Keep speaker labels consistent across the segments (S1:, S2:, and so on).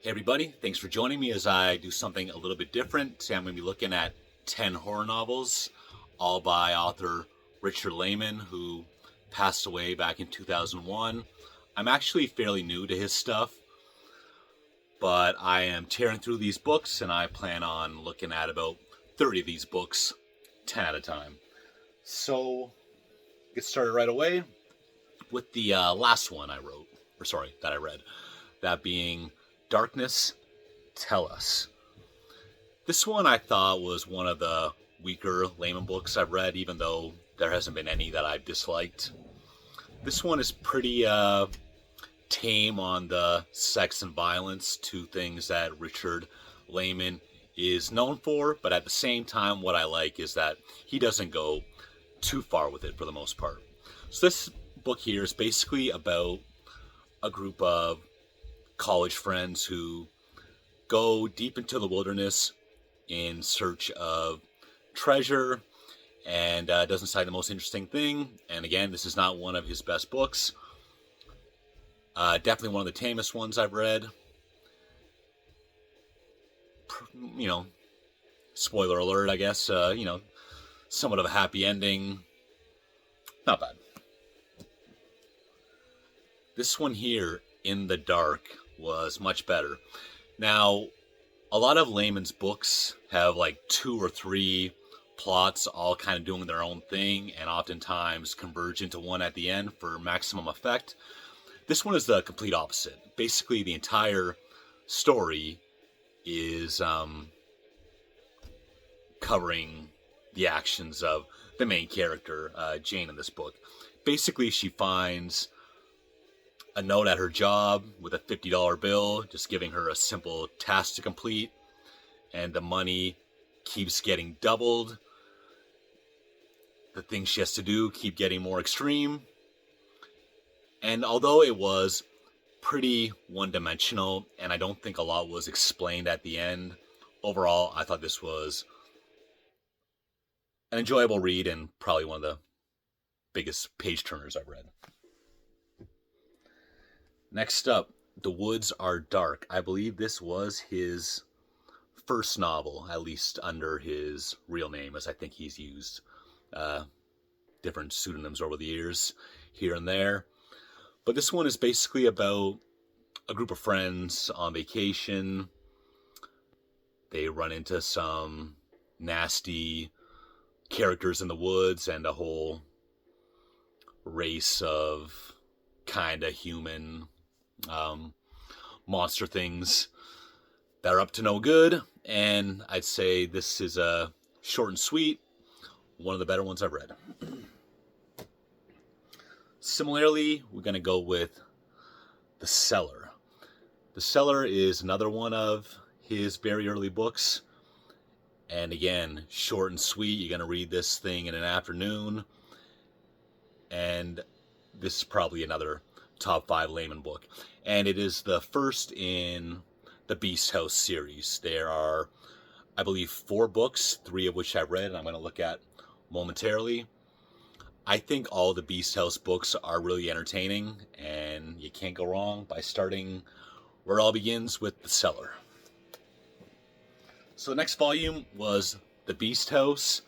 S1: Hey everybody, thanks for joining me as I do something a little bit different. Today I'm going to be looking at 10 horror novels, all by author Richard Laymon, who passed away back in 2001. I'm actually fairly new to his stuff, but I am tearing through these books and I plan on looking at about 30 of these books, 10 at a time. So, get started right away with the last one that I read. That being Darkness, Tell Us. This one I thought was one of the weaker Laymon books I've read, even though there hasn't been any that I've disliked. This one is pretty tame on the sex and violence, two things that Richard Laymon is known for, but at the same time, what I like is that he doesn't go too far with it for the most part. So this book here is basically about a group of college friends who go deep into the wilderness in search of treasure and doesn't cite the most interesting thing. And again, this is not one of his best books. Definitely one of the tamest ones I've read. You know, spoiler alert, I guess. Somewhat of a happy ending. Not bad. This one here, In the Dark, was much better. Now, a lot of Laymon's books have like 2 or 3 plots all kind of doing their own thing and oftentimes converge into one at the end for maximum effect. This one is the complete opposite. Basically, the entire story is covering the actions of the main character, Jane, in this book. Basically, she finds a note at her job with a $50 bill, just giving her a simple task to complete, and the money keeps getting doubled. The things she has to do keep getting more extreme. And although it was pretty one-dimensional, and I don't think a lot was explained at the end, overall, I thought this was an enjoyable read and probably one of the biggest page-turners I've read. Next up, The Woods Are Dark. I believe this was his first novel, at least under his real name, as I think he's used different pseudonyms over the years here and there. But this one is basically about a group of friends on vacation. They run into some nasty characters in the woods and a whole race of kind of human monster things that are up to no good. And I'd say this is a short and sweet, one of the better ones I've read. Similarly, we're going to go with The Cellar. The Cellar is another one of his very early books. And again, short and sweet. You're going to read this thing in an afternoon. And this is probably another top 5 Laymon book. And it is the first in the Beast House series. There are, I believe, 4 books, 3 of which I've read and I'm going to look at momentarily. I think all the Beast House books are really entertaining, and you can't go wrong by starting where it all begins with The Cellar. So the next volume was The Beast House.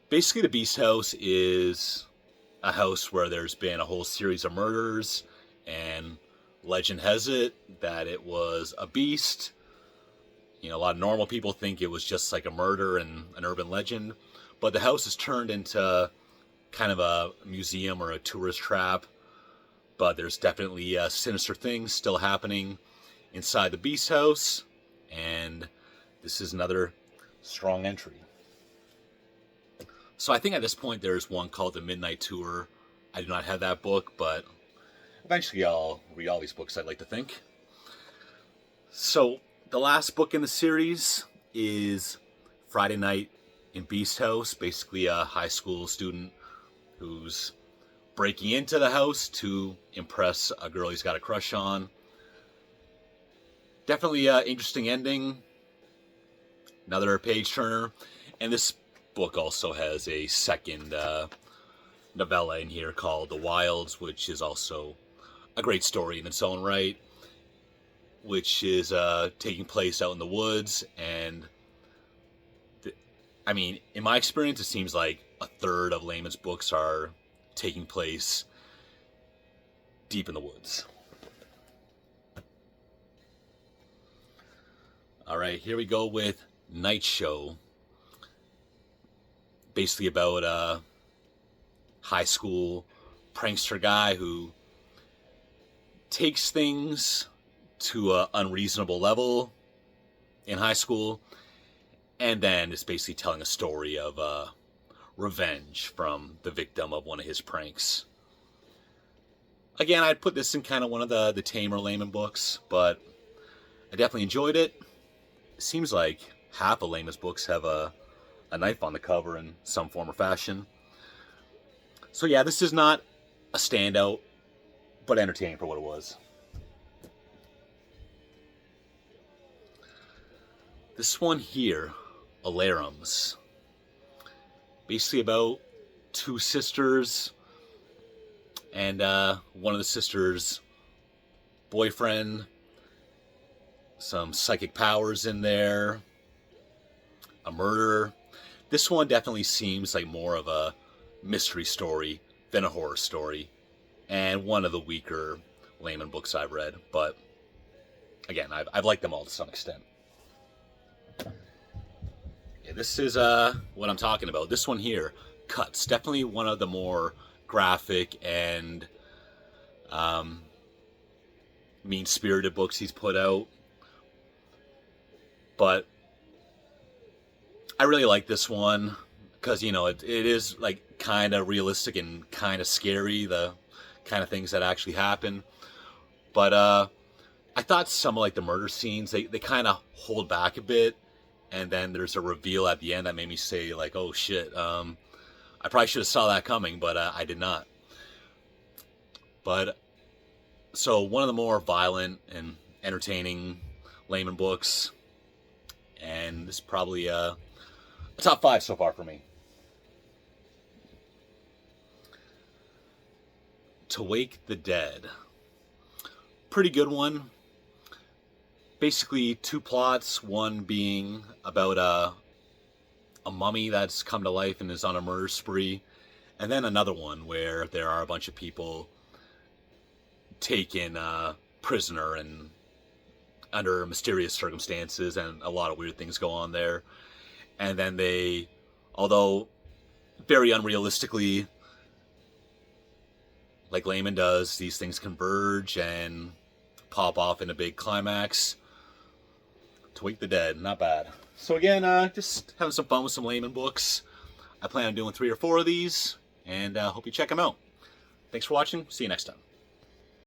S1: Basically, The Beast House is a house where there's been a whole series of murders, and legend has it that it was a beast. You know, a lot of normal people think it was just like a murder and an urban legend, but the house is turned into kind of a museum or a tourist trap. But there's definitely sinister things still happening inside the Beast House, and this is another strong entry. So I think at this point there's one called The Midnight Tour. I do not have that book, but eventually I'll read all these books, I'd like to think. So the last book in the series is Friday Night in Beast House. Basically a high school student who's breaking into the house to impress a girl he's got a crush on. Definitely an interesting ending. Another page turner. And this book also has a second novella in here called The Wilds, which is also a great story in its own right. which is taking place out in the woods. And I mean, in my experience, it seems like a third of Laymon's books are taking place deep in the woods. All right, here we go with Night Show. Basically about a high school prankster guy who takes things to an unreasonable level in high school, and then is basically telling a story of revenge from the victim of one of his pranks. Again, I'd put this in kind of one of the tamer Laymon books, but I definitely enjoyed it. It seems like half of Laymon's books have a knife on the cover in some form or fashion. So yeah, this is not a standout, but entertaining for what it was. This one here, Alarums. Basically about two sisters and one of the sisters' boyfriend. Some psychic powers in there. A murder. This one definitely seems like more of a mystery story than a horror story, and one of the weaker Laymon books I've read, but again, I've liked them all to some extent. Yeah, this is what I'm talking about. This one here, Cuts, definitely one of the more graphic and mean-spirited books he's put out, but I really like this one because, you know, it is like kind of realistic and kind of scary, the kind of things that actually happen. But I thought some of like the murder scenes, they kind of hold back a bit, and then there's a reveal at the end that made me say like, oh shit, I probably should have saw that coming, but I did not. But so one of the more violent and entertaining Laymon books, and this is probably a top 5 so far for me. To Wake the Dead. Pretty good one. Basically 2 plots, one being about a mummy that's come to life and is on a murder spree, and then another one where there are a bunch of people taken prisoner and under mysterious circumstances, and a lot of weird things go on there. And then they, although very unrealistically, like Laymon does, these things converge and pop off in a big climax. To Wake the Dead, not bad. So again, just having some fun with some Laymon books. I plan on doing 3 or 4 of these, and hope you check them out. Thanks for watching. See you next time.